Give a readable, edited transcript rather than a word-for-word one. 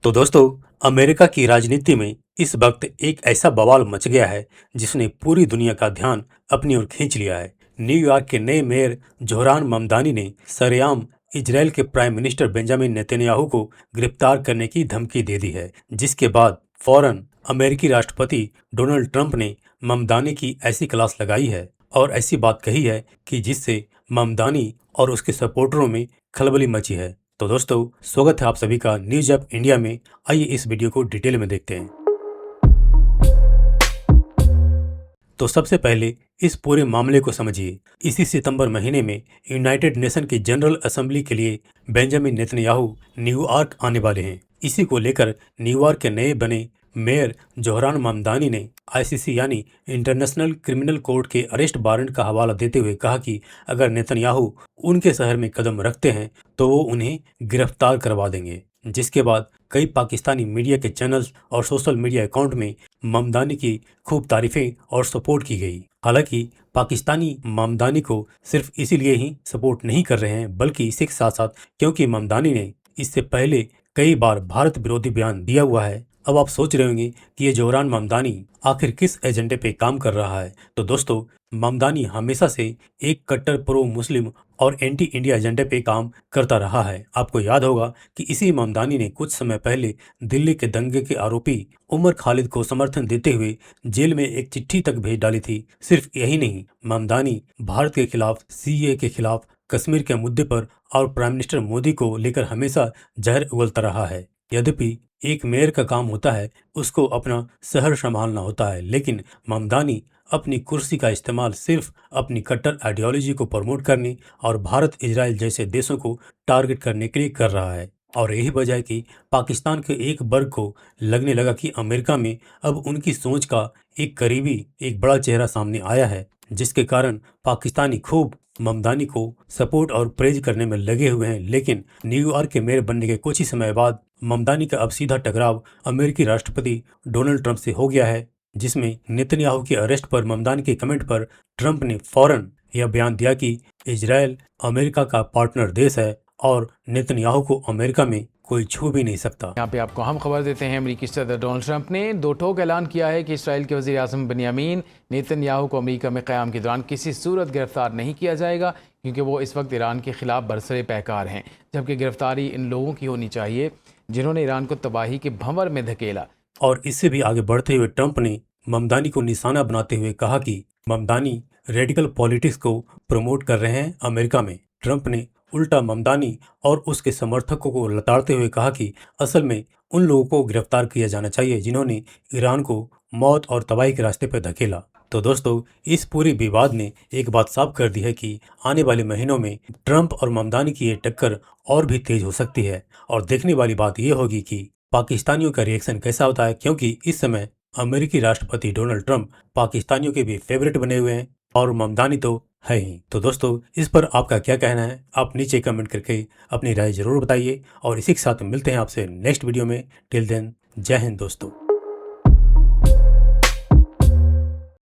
तो दोस्तों, अमेरिका की राजनीति में इस वक्त एक ऐसा बवाल मच गया है जिसने पूरी दुनिया का ध्यान अपनी ओर खींच लिया है। न्यूयॉर्क के नए मेयर जोहरान ममदानी ने सरेआम इजरायल के प्राइम मिनिस्टर बेंजामिन नेतन्याहू को गिरफ्तार करने की धमकी दे दी है, जिसके बाद फौरन अमेरिकी राष्ट्रपति डोनाल्ड ट्रंप ने ममदानी की ऐसी क्लास लगाई है और ऐसी बात कही है कि जिससे ममदानी और उसके सपोर्टरों में खलबली मची है। तो दोस्तों, स्वागत है आप सभी का न्यूज अप इंडिया में। आइए इस वीडियो को डिटेल में देखते हैं। तो सबसे पहले इस पूरे मामले को समझिए। इसी सितंबर महीने में यूनाइटेड नेशन की जनरल असेंबली के लिए बेंजामिन नेतन्याहू न्यूयॉर्क आने वाले हैं। इसी को लेकर न्यूयॉर्क के नए बने मेयर जोहरान ममदानी ने आईसीसी यानी इंटरनेशनल क्रिमिनल कोर्ट के अरेस्ट वारंट का हवाला देते हुए कहा कि अगर नेतन्याहू उनके शहर में कदम रखते हैं तो वो उन्हें गिरफ्तार करवा देंगे। जिसके बाद कई पाकिस्तानी मीडिया के चैनल्स और सोशल मीडिया अकाउंट में ममदानी की खूब तारीफें और सपोर्ट की गई। हालांकि पाकिस्तानी ममदानी को सिर्फ इसीलिए ही सपोर्ट नहीं कर रहे हैं, बल्कि इसी के साथ साथ क्योंकि ममदानी ने इससे पहले कई बार भारत विरोधी बयान दिया हुआ है। अब आप सोच रहे होंगे कि ये जोहरान ममदानी आखिर किस एजेंडे पे काम कर रहा है। तो दोस्तों, ममदानी हमेशा से एक कट्टर प्रो मुस्लिम और एंटी इंडिया एजेंडे पे काम करता रहा है। आपको याद होगा कि इसी ममदानी ने कुछ समय पहले दिल्ली के दंगे के आरोपी उमर खालिद को समर्थन देते हुए जेल में एक चिट्ठी तक भेज डाली थी। सिर्फ यही नहीं, ममदानी भारत के खिलाफ, सीएए के खिलाफ, कश्मीर के मुद्दे पर और प्राइम मिनिस्टर मोदी को लेकर हमेशा जहर उगलता रहा है। यद्यपि एक मेयर का काम होता है उसको अपना शहर संभालना होता है, लेकिन ममदानी अपनी कुर्सी का इस्तेमाल सिर्फ अपनी कट्टर आइडियोलॉजी को प्रमोट करने और भारत इजराइल जैसे देशों को टारगेट करने के लिए कर रहा है। और यही वजह है कि पाकिस्तान के एक वर्ग को लगने लगा कि अमेरिका में अब उनकी सोच का एक करीबी, एक बड़ा चेहरा सामने आया है, जिसके कारण पाकिस्तानी खूब ममदानी को सपोर्ट और प्रेज करने में लगे हुए हैं। लेकिन न्यूयॉर्क के मेयर बनने के कुछ ही समय बाद ममदानी का अब सीधा टकराव अमेरिकी राष्ट्रपति डोनाल्ड ट्रंप से हो गया है, जिसमें नेतन्याहू के अरेस्ट पर ममदानी के कमेंट पर ट्रंप ने फौरन यह बयान दिया कि इजरायल अमेरिका का पार्टनर देश है और नेतन्याहू को अमेरिका में कोई छू भी नहीं सकता। यहाँ पे आपको हम खबर देते हैं, अमेरिकी सदर डोनाल्ड ट्रंप ने दो टोक ऐलान किया है कि इसराइल के वज़ीर आज़म बेंजामिन नेतन्याहू को अमेरिका में क़याम के दौरान किसी सूरत गिरफ्तार नहीं किया जाएगा, क्योंकि वो इस वक्त ईरान के खिलाफ बरसरे पैकार हैं। जबकि गिरफ्तारी इन लोगों की होनी चाहिए जिन्होंने ईरान को तबाही के भंवर में धकेला। और इससे भी आगे बढ़ते हुए ट्रंप ने ममदानी को निशाना बनाते हुए कहा कि ममदानी रेडिकल पॉलिटिक्स को प्रमोट कर रहे हैं अमेरिका में। ट्रंप ने उल्टा ममदानी और उसके समर्थकों को लताड़ते हुए कहा कि असल में उन लोगों को गिरफ्तार किया जाना चाहिए जिन्होंने ईरान को मौत और तबाही के रास्ते पर धकेला। तो दोस्तों, इस पूरे विवाद ने एक बात साफ कर दी है कि आने वाले महीनों में ट्रंप और ममदानी की ये टक्कर और भी तेज हो सकती है। और देखने वाली बात ये होगी कि पाकिस्तानियों का रिएक्शन कैसा होता है, क्योंकि इस समय अमेरिकी राष्ट्रपति डोनाल्ड ट्रंप पाकिस्तानियों के भी फेवरेट बने हुए हैं और ममदानी तो है ही। तो दोस्तों, इस पर आपका क्या कहना है? आप नीचे कमेंट करके अपनी राय जरूर बताइए और इसी के साथ मिलते हैं आपसे नेक्स्ट वीडियो में। टिल देन, जय हिंद दोस्तों।